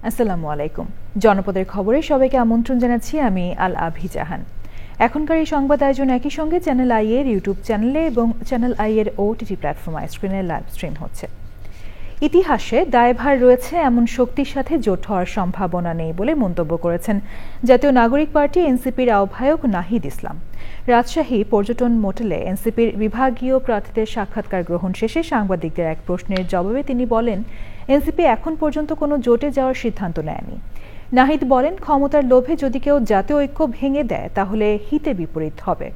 আসসালামু আলাইকুম। জনপদের খবরে সবাইকে আমন্ত্রণ জানাচ্ছি আমি আল আভি জাহান। এখনকার এই সংবাদ আয়োজন একই সঙ্গে চ্যানেল আই এর ইউটিউব চ্যানেলে এবং চ্যানেল আই এর ওটিটি প্ল্যাটফর্ম স্ক্রিনে লাইভ স্ট্রিম হচ্ছে। ইতিহাসে দায়ভার রয়েছে এমন শক্তির সাথে জোট হওয়ার সম্ভাবনা নেই বলে মন্তব্য করেছেন জাতীয় নাগরিক পার্টি এনসিপির আহ্বায়ক নাহিদ ইসলাম। রাজশাহী পর্যটন মোটেলে এনসিপির বিভাগীয় প্রার্থীদের সাক্ষাৎকার গ্রহণ শেষে সাংবাদিকদের এক প্রশ্নের জবাবে তিনি বলেন, এনসিপি এখন পর্যন্ত কোনো জোটে যাওয়ার সিদ্ধান্ত নেয়নি। নাহিদ বলেন, ক্ষমতার লোভে যদি কেউ জাতীয় ঐক্য ভেঙে দেয় তাহলে হিতে বিপরীত হবে।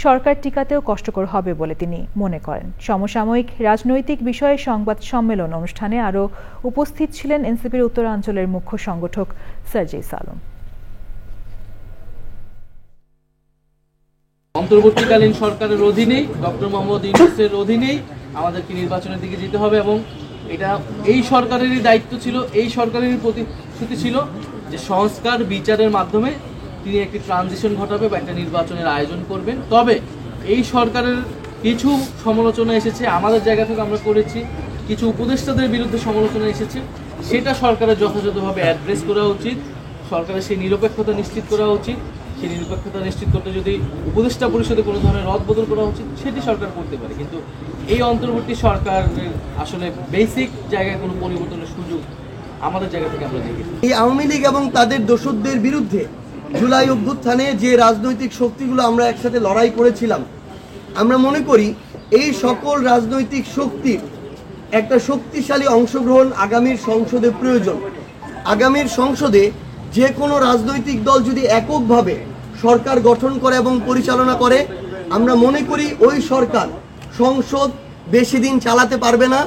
সরকার টিকাতেও কষ্টকর হবে বলে তিনি মনে করেন। সমসাময়িক রাজনৈতিক বিষয়ে সংবাদ সম্মেলন অনুষ্ঠানে আরও উপস্থিত ছিলেন এনসিপির উত্তরাঞ্চলের মুখ্য সংগঠক সার্জিস আলম। অন্তর্বর্তীকালীন সরকারের অধীনেই ডক্টর মোহাম্মদ ইউনূসের অধীনেই আমাদেরকে নির্বাচনের দিকে যেতে হবে এবং এটা এই সরকারেরই দায়িত্ব ছিল, এই সরকারেরই প্রতিশ্রুতি ছিল যে সংস্কার বিচারের মাধ্যমে তিনি একটি ট্রানজিশন ঘটাবে বা একটা নির্বাচনের আয়োজন করবেন। তবে এই সরকারের কিছু সমালোচনা এসেছে, আমাদের জায়গা থেকে আমরা করেছি, কিছু উপদেষ্টাদের বিরুদ্ধে সমালোচনা এসেছে, সেটা সরকারের যথাযথভাবে অ্যাড্রেস করা উচিত। সরকারের সেই নিরপেক্ষতা নিশ্চিত করা উচিত। সেই নিরপেক্ষতা নিশ্চিত করতে যদি উপদেষ্টা পরিষদে কোনো ধরনের রদবদল করা উচিত সেটি সরকার করতে পারে, কিন্তু এই অন্তর্বর্তী সরকারের আসলে বেসিক জায়গায় কোনো পরিবর্তনের সুযোগ আমাদের জায়গা থেকে আমরা দেখি। এই আওয়ামী লীগ এবং তাদের দোসরদের বিরুদ্ধে জুলাই অভ্যুত্থানে যে রাজনৈতিক শক্তিগুলো আমরা একসাথে লড়াই করেছিলাম, আমরা মনে করি এই সকল রাজনৈতিক শক্তির একটা শক্তিশালী অংশগ্রহণ আগামীর সংসদে প্রয়োজন। আগামীর সংসদে যে কোনো রাজনৈতিক দল যদি এককভাবে সরকার গঠন করে এবং পরিচালনা করে, আমরা মনে করি ওই সরকার সংসদ বেশি দিন চালাতে পারবে না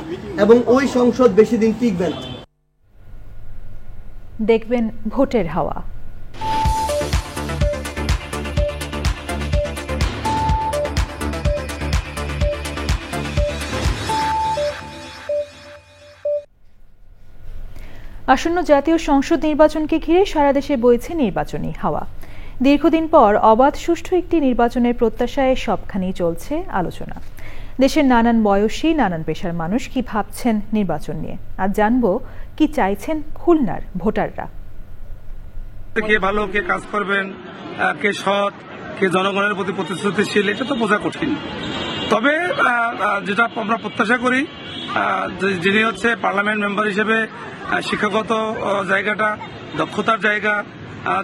এবং ওই সংসদ বেশি দিন টিকবে না। দেখবেন ভোটের হাওয়া। আসন্ন জাতীয় সংসদ নির্বাচনকে ঘিরে সারা দেশে বইছে নির্বাচনী হাওয়া। দীর্ঘদিন পর অবাধ সুষ্ঠু একটি নির্বাচনের প্রত্যাশায় সবখানেই চলছে আলোচনা। দেশের নানান বয়সী নানান পেশার মানুষ কি ভাবছেন নির্বাচন নিয়ে, আজ জানবো কি চাইছেন খুলনার ভোটাররা। কে ভালো, কে কাজ করবেন, কে সৎ, কে জনগণের প্রতি প্রতিশ্রুতিশীল, এটা তো বোঝা কঠিন। তবে যেটা আমরা প্রত্যাশা করি, যিনি হচ্ছে পার্লামেন্ট মেম্বার হিসেবে শিক্ষাগত জায়গাটা, দক্ষতার জায়গা,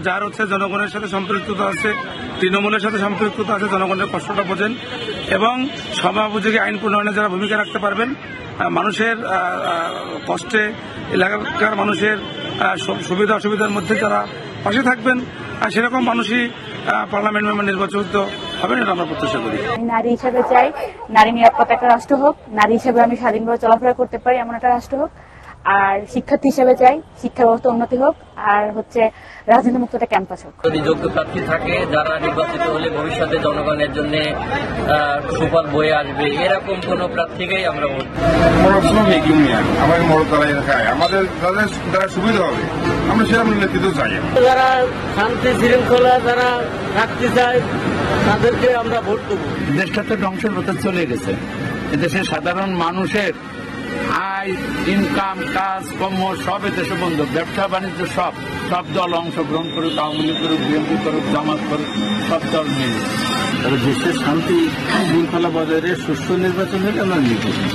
যার হচ্ছে জনগণের সাথে সম্পৃক্ততা আছে, তৃণমূলের সাথে সম্পৃক্ততা আছে, জনগণের কষ্টটা বোঝেন এবং সমাজোপযোগী আইন প্রণয়নে যারা ভূমিকা রাখতে পারবেন, মানুষের কষ্টে, এলাকার মানুষের সুবিধা অসুবিধার মধ্যে যারা পাশে থাকবেন, সেরকম মানুষই পার্লামেন্ট মেম্বার নির্বাচিত হবেন, এটা আমরা প্রত্যাশা করি। নারী হিসেবে চাই নারী নিরাপদ একটা রাষ্ট্র হোক, নারী হিসেবে আমি স্বাধীনভাবে চলাফেরা করতে পারি এমন একটা রাষ্ট্র হোক। আর শিক্ষার্থী হিসেবে চাই শিক্ষা ব্যবস্থা উন্নতি হোক, আর হচ্ছে রাজনীতি মুক্ত একটা ক্যাম্পাস হোক। যদি যোগ্য প্রার্থী থাকে যারা নির্বাচিত হলে ভবিষ্যতে জনগণের জন্য সুফল বয়ে আসবে, এরকম কোন প্রার্থীকেই আমরা ভোট আমাদের যারা সুবিধা হবে আমরা সেরকম নেতৃত্ব চাই। যারা শান্তি শৃঙ্খলা যারা রাখতে চায় তাদেরকে আমরা ভোট দেবো। দেশটা তো ধ্বংসের পথে চলে গেছে। এদেশের সাধারণ মানুষের আয়, ইনকাম, কাজ কর্ম সব এদেশে বন্ধ। ব্যবসা বাণিজ্য সব দল অংশগ্রহণ করুক, আওয়ামী লীগ করুক, বিএনপি করুক, জামাত করুক, সব দল মিলে দেশের শান্তি শৃঙ্খলা বজায় রেখে সুষ্ঠু নির্বাচন হলে আমরা নির্বাচন।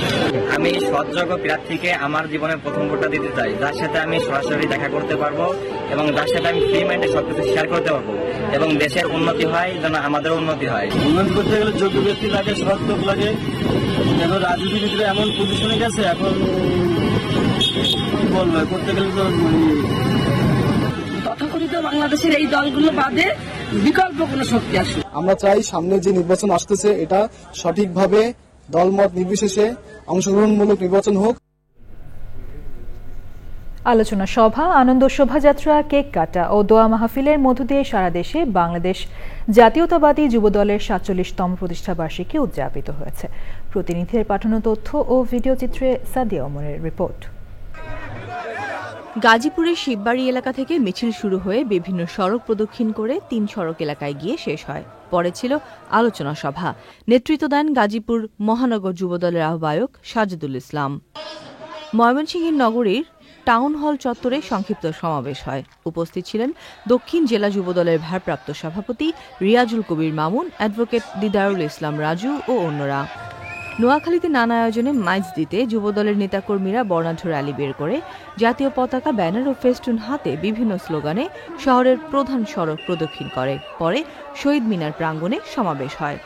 আমি সৎযোগ্য প্রার্থীকে আমার জীবনের প্রথম ভোটটা দিতে চাই, যার সাথে আমি সরাসরি দেখা করতে পারবো এবং যার সাথে আমি ফ্রি মাইন্ডে সবকিছু শেয়ার করতে পারবো এবং দেশের উন্নতি হয় যেন আমাদেরও উন্নতি হয়। উন্নয়ন করতে গেলে যোগ্য ব্যক্তি লাগে, সৎ লোক লাগে। এখন রাজনীতিবিদরা এমন পজিশনে গেছে, এখন কি বলবো, করতে গেলে তো তথাকথিত বাংলাদেশের এই দলগুলো বাদে বিকল্প কোনো শক্তি আসে। আমরা চাই সামনে যে নির্বাচন আসতেছে এটা সঠিকভাবে দলমত নির্বিশেষে অংশগ্রহণমূলক নির্বাচন হোক। আলোচনা সভা, আনন্দ শোভাযাত্রা, কেক কাটা ও দোয়া মাহফিলের মধ্য দিয়ে সারা দেশে বাংলাদেশ জাতীয়তাবাদী যুবদলের ৪৭তম প্রতিষ্ঠাবার্ষিকী উদযাপিত হয়েছে। প্রতিনিধিদের পাঠানো তথ্য ও ভিডিও চিত্রে সাদিয়া ওমরের রিপোর্ট। গাজীপুরের শিববাড়ি এলাকা থেকে মিছিল শুরু হয়ে বিভিন্ন সড়ক প্রদক্ষিণ করে ৩ সড়ক এলাকায় গিয়ে শেষ হয়। পরে ছিল আলোচনা সভা। নেতৃত্ব দেন গাজীপুর মহানগর যুবদলের আহ্বায়ক সাজেদুল ইসলাম। ময়মনসিংহের নগরীর টাউন হল চত্বরে সংক্ষিপ্ত সমাবেশ হয়। উপস্থিত ছিলেন দক্ষিণ জেলা যুবদলের ভারপ্রাপ্ত সভাপতি রিয়াজুল কবির মামুন, অ্যাডভোকেট দিদারুল ইসলাম রাজু ও অন্যরা। নোয়াখালীতে নানা আয়োজনে মাইজ দিতে যুবদলের নেতাকর্মীরা বর্ণাঢ্য র্যালি বের করে জাতীয় পতাকা, ব্যানার ও ফেস্টুন হাতে বিভিন্ন স্লোগানে শহরের প্রধান সড়ক প্রদক্ষিণ করে। পরে শহীদ মিনার প্রাঙ্গণে সমাবেশ হয়।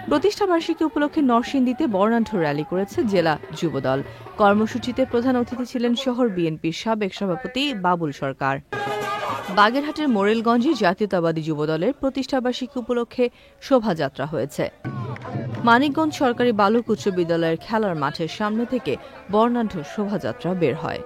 প্রতিষ্ঠাবার্ষিকী উপলক্ষে নরসিংদীতে বর্ণাঢ্য র্যালি করেছে জেলা যুবদল। কর্মসূচিতে প্রধান অতিথি ছিলেন শহর বিএনপির সাবেক সভাপতি বাবুল সরকার। বাগেরহাটের মোরেলগঞ্জে জাতীয়তাবাদী যুবদলের প্রতিষ্ঠাবার্ষিকী উপলক্ষে শোভাযাত্রা হয়েছে। মানিকগঞ্জ সরকারি বালক উচ্চ বিদ্যালয়ের খেলার মাঠের সামনে থেকে বর্ণাঢ্য শোভাযাত্রা বের হয়।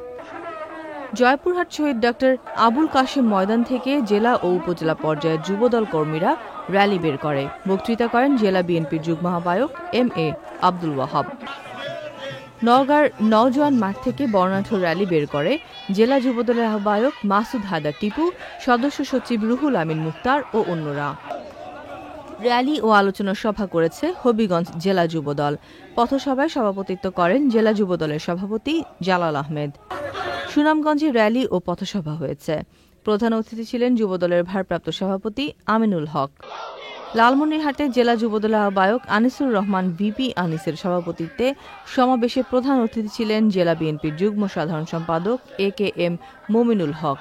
জয়পুরহাট শহীদ ডক্টর আবুল কাশেম ময়দান থেকে জেলা ও উপজেলা পর্যায়ের যুবদল কর্মীরা র্যালি বের করে। বক্তৃতা করেন জেলা বিএনপির যুগ্ম আহ্বায়ক এম.এ. আব্দুল ওয়াহাব। নওগাঁর নওজোয়ান মাঠ থেকে বর্ণাঢ্য র্যালি বের করে জেলা যুবদলের আহ্বায়ক মাসুদ হায়দার টিপু, সদস্য সচিব রুহুল আমিন মুক্তার ও অন্যরা। র্যালি ও আলোচনা সভা করেছে হবিগঞ্জ জেলা যুবদল। পথসভায় সভাপতিত্ব করেন জেলা যুবদলের সভাপতি জালাল আহমেদ। সুনামগঞ্জে র্যালি ও পথসভা হয়েছে। প্রধান অতিথি ছিলেন যুবদলের ভারপ্রাপ্ত সভাপতি আমিনুল হক। লালমনিরহাটে জেলা যুবদলের আহ্বায়ক আনিসুর রহমান ভিপি আনিসের সভাপতিত্বে সমাবেশে প্রধান অতিথি ছিলেন জেলা বিএনপির যুগ্ম সাধারণ সম্পাদক এ.কে.এম. মমিনুল হক।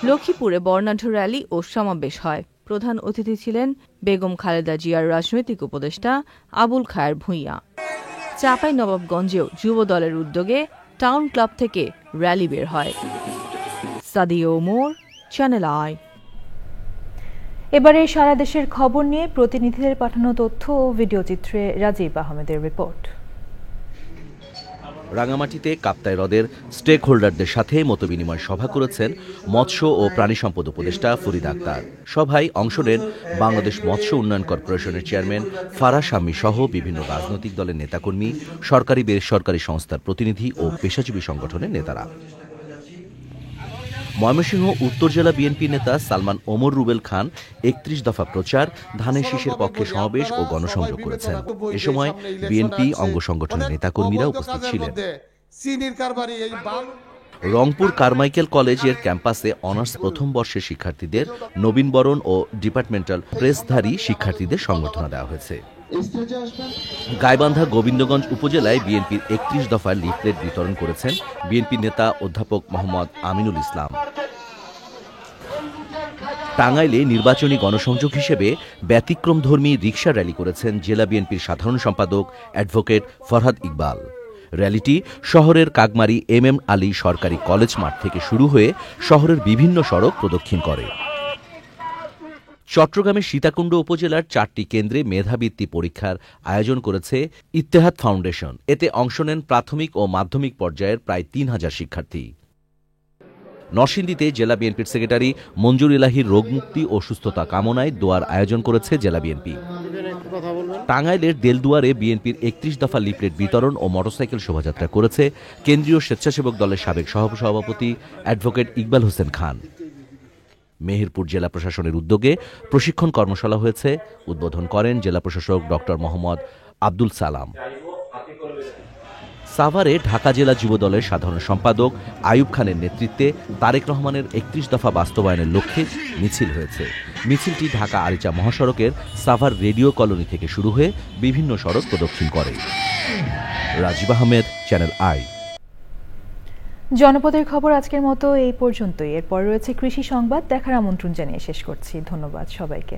লক্ষ্মীপুরে বর্ণাঢ্য র্যালি ও সমাবেশ হয়। প্রধান অতিথি ছিলেন বেগম খালেদা জিয়ার রাজনৈতিক উপদেষ্টা আবুল খায়ের ভূঁইয়া। চাঁপাইনবাবগঞ্জেও যুবদলের উদ্যোগে টাউন ক্লাব থেকে র্যালি বের হয়। Sadia Omar, channel I. এবারে সারা দেশের খবর নিয়ে প্রতিনিধিদের পাঠানো তথ্য ও ভিডিও চিত্রে রাজীব আহমেদের রিপোর্ট। রাঙামাটিতে কাপ্তাই হ্রদের স্টেক হোল্ডারদের সাথে মতবিনিময় সভা করেছেন মৎস্য ও প্রাণী সম্পদ উপদেষ্টা ফরিদা আক্তার। সভায় অংশ নেন বাংলাদেশ মৎস্য উন্নয়ন কর্পোরেশনের চেয়ারম্যান ফারাহ শাম্মী সহ বিভিন্ন রাজনৈতিক দলের নেতাকর্মী, সরকারি বেসরকারি সংস্থার প্রতিনিধি ও পেশাজীবী সংগঠনের নেতারা। ময়মনসিংহ উত্তর জেলা বিএনপি নেতা সালমান ওমর রুবেল খান ৩১ দফা প্রচার, ধানের শীষের পক্ষে সমাবেশ ও গণসংযোগ করেছেন। এ সময় বিএনপি অঙ্গ সংগঠনের নেতাকর্মীরা উপস্থিত ছিলেন। রংপুর কারমাইকেল কলেজের ক্যাম্পাসে অনার্স প্রথম বর্ষের শিক্ষার্থীদের নবীনবরণ ও ডিপার্টমেন্টাল প্রেসধারী শিক্ষার্থীদের সংবর্ধনা দেওয়া হয়েছে। গাইবান্ধা গোবিন্দগঞ্জ উপজেলায় বিএনপির ৩১ দফার লিফলেট বিতরণ করেছেন বিএনপি নেতা অধ্যাপক মোহাম্মদ আমিনুল ইসলাম। টাঙ্গাইলে নির্বাচনী গণসংযোগ হিসেবে ব্যতিক্রমধর্মী রিকশা র্যালি করেছেন জেলা বিএনপির সাধারণ সম্পাদক অ্যাডভোকেট ফরহাদ ইকবাল। র্যালিটি শহরের কাগমারি এম আলী সরকারি কলেজ মাঠ থেকে শুরু হয়ে শহরের বিভিন্ন সড়ক প্রদক্ষিণ করে। চট্টগ্রামের সীতাকুণ্ড উপজেলার 4টি কেন্দ্রে মেধাবৃত্তি পরীক্ষার আয়োজন করেছে ইত্তেহাদ ফাউন্ডেশন। এতে অংশ নেন প্রাথমিক ও মাধ্যমিক পর্যায়ের প্রায় ৩,০০০ শিক্ষার্থী। নরসিংদীতে জেলা বিএনপির সেক্রেটারি মঞ্জুর ইলাহির রোগমুক্তি ও সুস্থতা কামনায় দোয়ার আয়োজন করেছে জেলা বিএনপি। টাঙ্গাইলের দেলদুয়ারে বিএনপির ৩১ দফা লিফলেট বিতরণ ও মোটরসাইকেল শোভাযাত্রা করেছে কেন্দ্রীয় স্বেচ্ছাসেবক দলের সাবেক সহসভাপতি অ্যাডভোকেট ইকবাল হোসেন খান। মেহেরপুর জেলা প্রশাসনের উদ্যোগে প্রশিক্ষণ কর্মশালা হয়েছে। উদ্বোধন করেন জেলা প্রশাসক ডক্টর মোহাম্মদ আব্দুল সালাম। সাভারে ঢাকা জেলা যুবদলের সাধারণ সম্পাদক আইয়ুব খানের নেতৃত্বে তারেক রহমানের ৩১ দফা বাস্তবায়নের লক্ষ্যে মিছিল হয়েছে। মিছিলটি ঢাকা আরিচা মহাসড়কের সাভার রেডিও কলোনি থেকে শুরু হয়ে বিভিন্ন সড়ক প্রদক্ষিণ করে। Rajib Ahmed, channel I. জনপদের খবর আজকের মতো এই পর্যন্তই। এরপর রয়েছে কৃষি সংবাদ, দেখার আমন্ত্রণ জানিয়ে শেষ করছি। ধন্যবাদ সবাইকে।